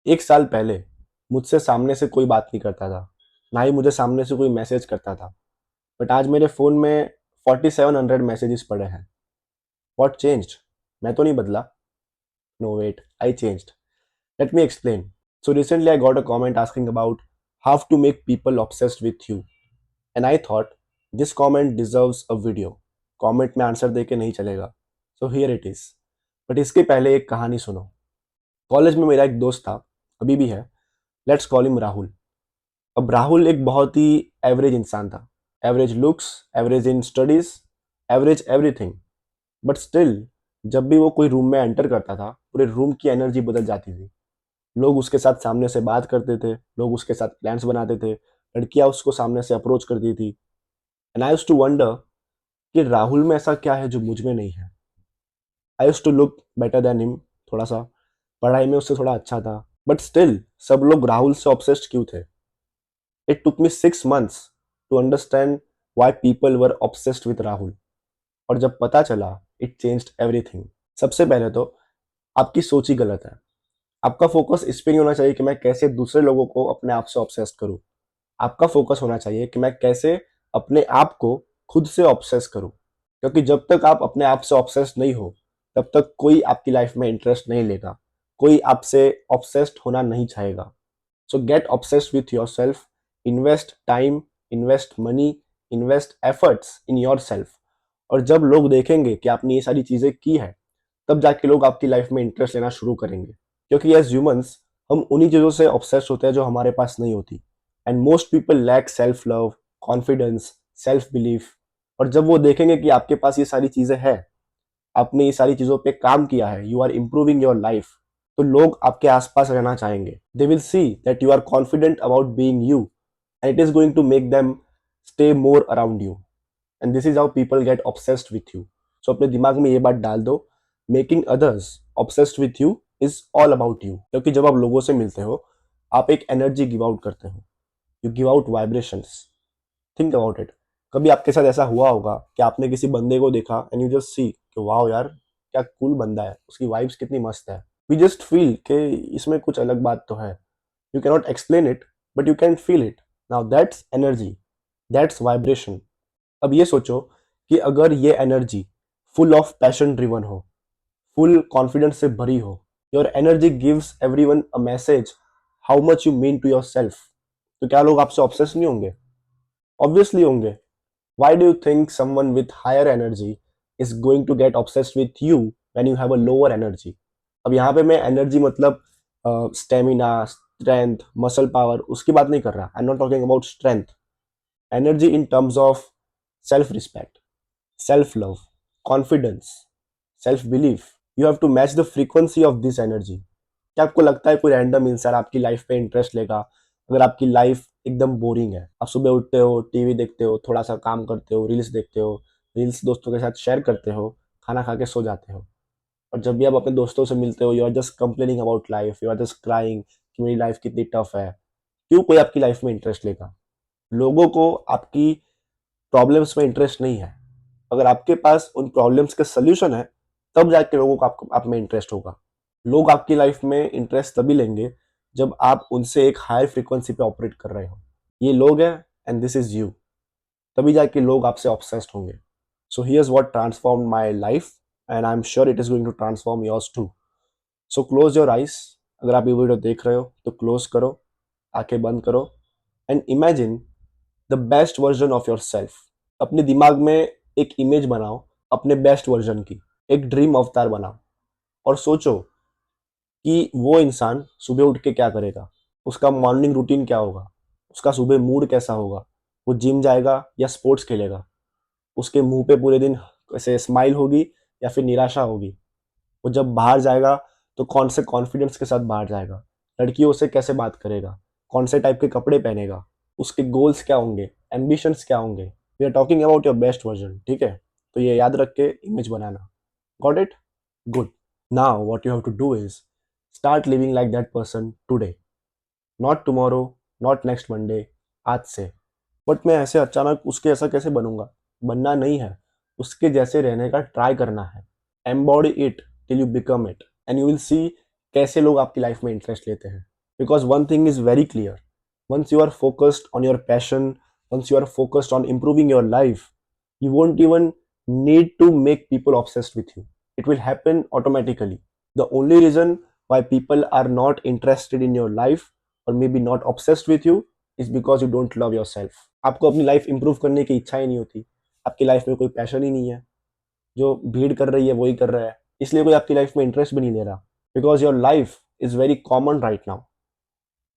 एक साल पहले मुझसे सामने से कोई बात नहीं करता था, ना ही मुझे सामने से कोई मैसेज करता था। बट आज मेरे फ़ोन में 4700 मैसेजेस पड़े हैं। What changed? मैं तो नहीं बदला। No wait, I changed. Let me explain. So recently I got a comment asking about how to make people obsessed with you, and I thought this comment deserves a video. Comment में answer देके नहीं चलेगा, so here it is. But इसके पहले एक कहानी सुनो। College में मेरा एक दोस्त था, अभी भी है। Let's call him Rahul. अब राहुल एक बहुत ही एवरेज इंसान था। Average looks, average in studies, average everything. But still, जब भी वो कोई रूम में एंटर करता था, पूरे रूम की एनर्जी बदल जाती थी। लोग उसके साथ सामने से बात करते थे, लोग उसके साथ प्लान्स बनाते थे, लड़कियां उसको सामने से अप्रोच करती थी। And I used to wonder कि राहुल में ऐसा क्या है जो मुझ में नहीं है। I used to look better than him, थोड़ा सा पढ़ाई में उससे थोड़ा अच्छा था। बट स्टिल सब लोग राहुल से ऑब्सेस्ड क्यों थे? It took me 6 months to understand why people were obsessed with Rahul. और जब पता चला, it changed everything। सबसे पहले तो आपकी सोच ही गलत है। आपका फोकस इस पे नहीं होना चाहिए कि मैं कैसे दूसरे लोगों को अपने आप से ऑब्सेस करूं। आपका फोकस होना चाहिए कि मैं कैसे अपने आप को खुद से ऑब्सेस करूं। क्योंकि जब तक आप अपने आप से ऑब्सेस्ड नहीं हो, तब तक कोई आपकी लाइफ में इंटरेस्ट नहीं लेगा, कोई आपसे ऑब्सेस्ड होना नहीं चाहेगा। So get obsessed with yourself, invest time, invest money, invest efforts in yourself। और जब लोग देखेंगे कि आपने ये सारी चीजें की है, तब जाके लोग आपकी लाइफ में इंटरेस्ट लेना शुरू करेंगे। क्योंकि एज ह्यूमंस हम उन्हीं चीजों से ऑब्सेस्ड होते हैं जो हमारे पास नहीं होती। And most people lack self love, confidence, self belief. और जब वो देखेंगे कि आपके पास ये सारी चीजें हैं, आपने ये सारी चीजों पे काम किया है, you are improving your life, तो लोग आपके आसपास रहना चाहेंगे। They will see that you are confident about being you, and it is going to make them stay more around you. And this is how people get obsessed with you. So अपने दिमाग में ये बात डाल दो, making others obsessed with you is all about you. क्योंकि जब आप लोगों से मिलते हो, आप एक एनर्जी गिव आउट करते हो, you give out vibrations. Think about it. कभी आपके साथ ऐसा हुआ होगा कि आपने किसी बंदे को देखा एंड यू जस्ट सी कि वाओ यार, क्या कूल बंदा है, उसकी वाइब्स कितनी मस्त है। वी जस्ट फील कि इसमें कुछ अलग बात तो है। You cannot explain it, but you can feel it. Now that's energy, that's vibration. अब ये सोचो कि अगर ये energy full of passion driven हो, फुल कॉन्फिडेंस से भरी हो, your energy gives everyone a message how much you mean to your yourself क्या लोग आपसे ऑब्सेस नहीं होंगे? ऑब्वियसली होंगे। Why do you think someone with higher energy is going to get obsessed with you when you have a lower energy? अब यहाँ पे मैं एनर्जी मतलब स्टेमिना, स्ट्रेंथ, मसल पावर उसकी बात नहीं कर रहा। I am not talking about strength. Energy in terms of self respect, self love, confidence, self belief. You have to match the frequency of this energy. क्या आपको लगता है कोई रैंडम इंसान आपकी लाइफ पे इंटरेस्ट लेगा अगर आपकी लाइफ एकदम बोरिंग है? आप सुबह उठते हो, टीवी देखते हो, थोड़ा सा काम करते हो, रील्स देखते हो, रील्स दोस्तों के साथ शेयर करते हो, खाना खा के सो जाते हो। और जब भी आप अपने दोस्तों से मिलते हो, you are just complaining about life, you are just crying कि मेरी लाइफ कितनी टफ है। क्यों कोई आपकी लाइफ में इंटरेस्ट लेगा? लोगों को आपकी प्रॉब्लम्स में इंटरेस्ट नहीं है। अगर आपके पास उन प्रॉब्लम्स के सोल्यूशन है, तब जाके लोगों को आपको आप में इंटरेस्ट होगा। लोग आपकी लाइफ में इंटरेस्ट तभी लेंगे जब आप उनसे एक हायर फ्रीक्वेंसी पे ऑपरेट कर रहे हो। ये लोग हैं एंड दिस इज यू। तभी जाके लोग आपसे ऑब्सेस्ड होंगे। So here's what transform my life, and I am sure it is going to transform yours too. So close your eyes. अगर आप ये वीडियो देख रहे हो तो क्लोज करो, आंखें बंद करो, and imagine the best version of your self. अपने दिमाग में एक इमेज बनाओ अपने बेस्ट वर्जन की, एक ड्रीम अवतार बनाओ, और सोचो कि वो इंसान सुबह उठ के क्या करेगा, उसका मॉर्निंग रूटीन क्या होगा, उसका सुबह मूड कैसा होगा, वो जिम जाएगा या स्पोर्ट्स खेलेगा, उसके मुंह पे पूरे दिन ऐसे स्माइल होगी या फिर निराशा होगी, वो जब बाहर जाएगा तो कौन से कॉन्फिडेंस के साथ बाहर जाएगा, लड़कियों से कैसे बात करेगा, कौन से टाइप के कपड़े पहनेगा, उसके गोल्स क्या होंगे, एम्बिशंस क्या होंगे। We are talking about your best version, ठीक है? तो ये याद रख के इमेज बनाना। Got it? Good. Now what you have to do is start living like that person today, not tomorrow, not next Monday, आज से। बट मैं ऐसे अचानक उसके ऐसा कैसे बनूंगा? बनना नहीं है, उसके जैसे रहने का ट्राई करना है। Embody it till you become it, and you will सी कैसे लोग आपकी लाइफ में इंटरेस्ट लेते हैं। Because one thing is very clear, once you are focused on your passion, once you are focused on improving your life, you won't even need to make people obsessed with you. It will happen automatically. The only reason why people are not interested in your life or maybe not obsessed with you is because you don't love yourself. आपको अपनी life improve करने की इच्छा ही नहीं होती, आपकी life में कोई पैशन ही नहीं है, जो भीड़ कर रही है वही कर रहा है, इसलिए कोई आपकी लाइफ में इंटरेस्ट भी नहीं ले रहा, because your life is very common right now.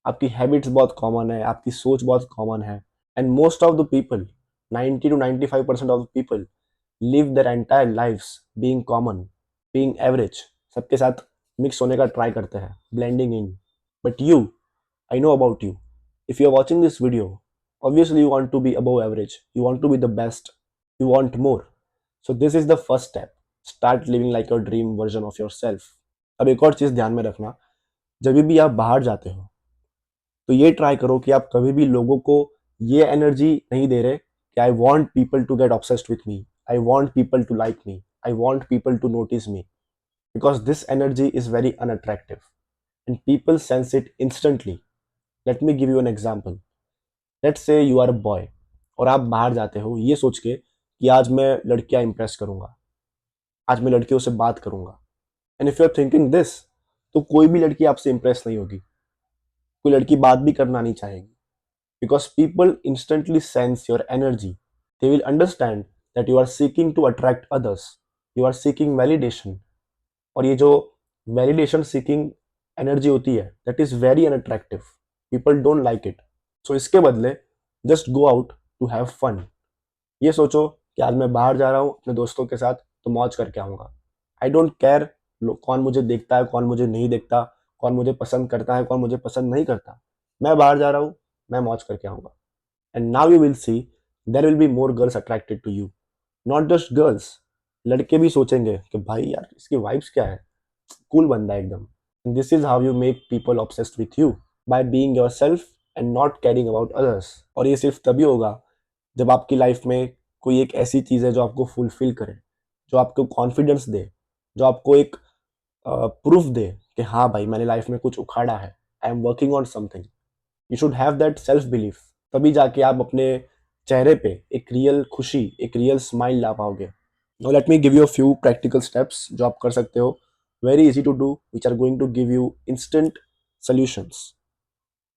आपकी हैबिट्स बहुत कॉमन है, आपकी सोच बहुत कॉमन है, and most of the people, 90 to 95% of the people live their entire lifes being common, being average, सबके साथ मिक्स होने का ट्राई करते हैं, blending in. But you, I know about you, if you are watching this video, obviously you want to be above average, you want to be the best, you want more. So this is the first step. Start living like your dream version of yourself. अब एक और चीज ध्यान में रखना, जब भी आप बाहर जाते हो तो ये ट्राई करो कि आप कभी भी लोगों को ये एनर्जी नहीं दे रहे कि I want people to get obsessed with me, I want people to like me, I want people to notice me, because this energy is very unattractive and people sense it instantly. Let me give you an example. Let's say you are a boy और आप बाहर जाते हो ये सोच के कि आज मैं लड़कियां इंप्रेस करूंगा, आज मैं लड़कियों से बात करूंगा, and if you are thinking this, तो कोई भी लड़की आपसे इंप्रेस नहीं होगी, कोई लड़की बात भी करना नहीं चाहेगी, because people instantly sense your energy. They will understand that you are seeking to attract others, you are seeking validation, और ये जो वैलिडेशन सीकिंग एनर्जी होती है that is very unattractive, people don't like it. So इसके बदले just go out to have fun. ये सोचो कि आज मैं बाहर जा रहा हूँ अपने दोस्तों के साथ तो मौज करके आऊँगा। आई डोंट केयर कौन मुझे देखता है, कौन मुझे नहीं देखता, कौन मुझे पसंद करता है, कौन मुझे पसंद नहीं करता। मैं बाहर जा रहा हूँ, मैं मौज करके आऊँगा। And now you will see there will be more girls attracted to you, not just girls, लड़के भी सोचेंगे कि भाई यार इसकी वाइब्स क्या है, कूल बंदा है एकदम। This is how you make people obsessed with you, by being yourself and not caring about others. और ये सिर्फ तभी होगा जब आपकी लाइफ में कोई एक ऐसी चीज़ है जो आपको फुलफिल करे, जो आपको कॉन्फिडेंस दे, जो आपको एक प्रूफ दे कि हाँ भाई मैंने लाइफ में कुछ उखाड़ा है, I am working on something. You should have that self belief, तभी जाके आप अपने चेहरे पे एक रियल खुशी, एक रियल स्माइल ला पाओगे। Now let me give you a few practical steps जो आप कर सकते हो, very easy to do, which are going to give you instant solutions,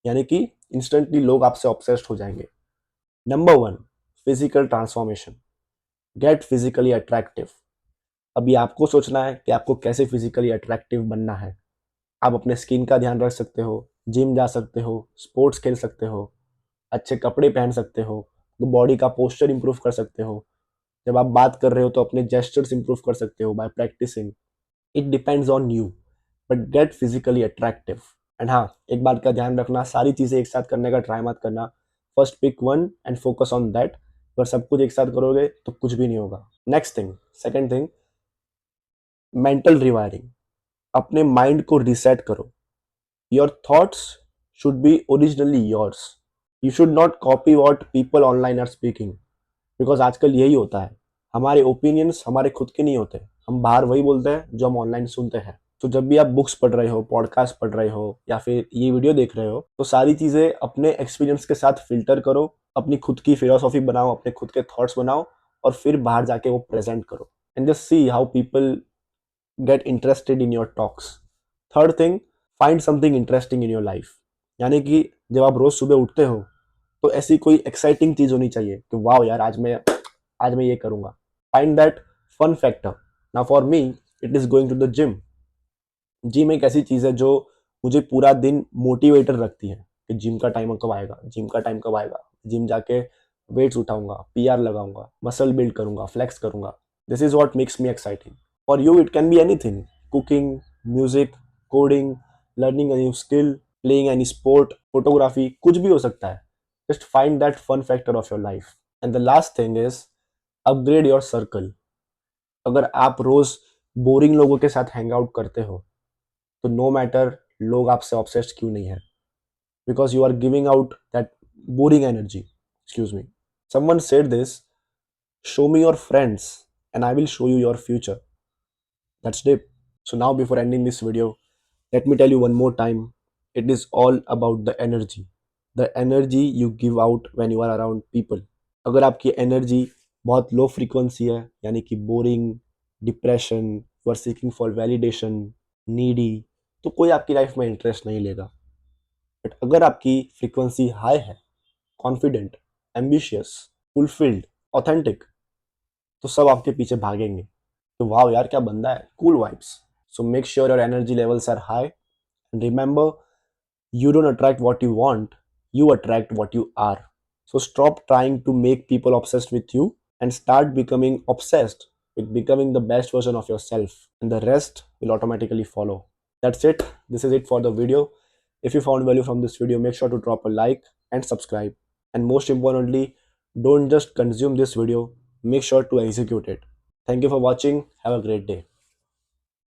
यानी कि इंस्टेंटली लोग आपसे ऑब्सेस्ड हो जाएंगे। Number 1, physical transformation, get physically attractive. अभी आपको सोचना है कि आपको कैसे फिजिकली अट्रैक्टिव बनना है। आप अपने स्किन का ध्यान रख सकते हो, जिम जा सकते हो, स्पोर्ट्स खेल सकते हो, अच्छे कपड़े पहन सकते हो, बॉडी का पोस्चर इंप्रूव कर सकते हो, जब आप बात कर रहे हो तो अपने जेस्चर्स इंप्रूव कर सकते हो by practising. It depends on you, but get physically attractive. And हाँ, एक बात का ध्यान रखना, सारी चीज़ें एक साथ करने का ट्राई मत करना। First pick one and focus on that. अगर सब कुछ एक साथ करोगे तो कुछ भी नहीं होगा। Next thing, second thing, mental rewiring. अपने माइंड को रिसेट करो। Your thoughts should be originally yours, you should not copy what people online are speaking, because आजकल यही होता है, हमारे ओपिनियंस हमारे खुद के नहीं होते, हम बाहर वही बोलते हैं जो हम ऑनलाइन सुनते हैं। तो जब भी आप बुक्स पढ़ रहे हो, पॉडकास्ट पढ़ रहे हो या फिर ये वीडियो देख रहे हो, तो सारी चीज़ें अपने एक्सपीरियंस के साथ फिल्टर करो, अपनी खुद की फिलोसॉफी बनाओ, अपने खुद के थॉट्स बनाओ, और फिर बाहर जाके वो प्रेजेंट करो, and just see how people get interested in your talks. Third thing, find something interesting in your life, यानी कि जब आप रोज सुबह उठते हो तो ऐसी कोई एक्साइटिंग चीज होनी चाहिए कि वाह यार आज मैं ये करूंगा। Find that fun factor. Now for me it is going to the gym. Gym एक ऐसी चीज है जो मुझे पूरा दिन मोटिवेटर रखती है कि जिम का टाइम कब आएगा, जिम का टाइम कब आएगा, जिम जाके वेट्स उठाऊंगा, पीआर लगाऊंगा, मसल बिल्ड करूंगा, फ्लेक्स करूंगा। This is what makes me exciting. For you it can be anything, cooking, music, coding, learning a new skill, playing any sport, photography, कुछ भी हो सकता है। Just find that fun factor of your life. And the last thing is upgrade your circle. अगर आप रोज boring लोगों के साथ हैंग आउट करते हो तो नो मैटर लोग आपसे ऑब्सेस्ड क्यों नहीं है, because you are giving out that boring energy. Excuse me, someone said this, show me your friends and I will show you your future. That's deep. So now before ending this video, let me tell you one more time, It is all about the energy you give out when you are around people. अगर आपकी energy बहुत low frequency है, यानी कि boring, depression, you are seeking for validation, needy, तो कोई आपकी life में इंटरेस्ट नहीं लेगा. बट अगर आपकी फ्रीक्वेंसी हाई है, कॉन्फिडेंट, एम्बिशियस, फुलफिल्ड, ऑथेंटिक, तो सब आपके पीछे भागेंगे. तो वाह यार क्या बंदा है, cool vibes. So make sure your energy levels are high and remember, you don't attract what you want, you attract what you are. So stop trying to make people obsessed with you and start becoming obsessed with becoming the best version of yourself, and the rest will automatically follow. That's it. This is it for the video. If you found value from this video, make sure to drop a like and subscribe. And most importantly, don't just consume this video, make sure to execute it. Thank you for watching. Have a great day.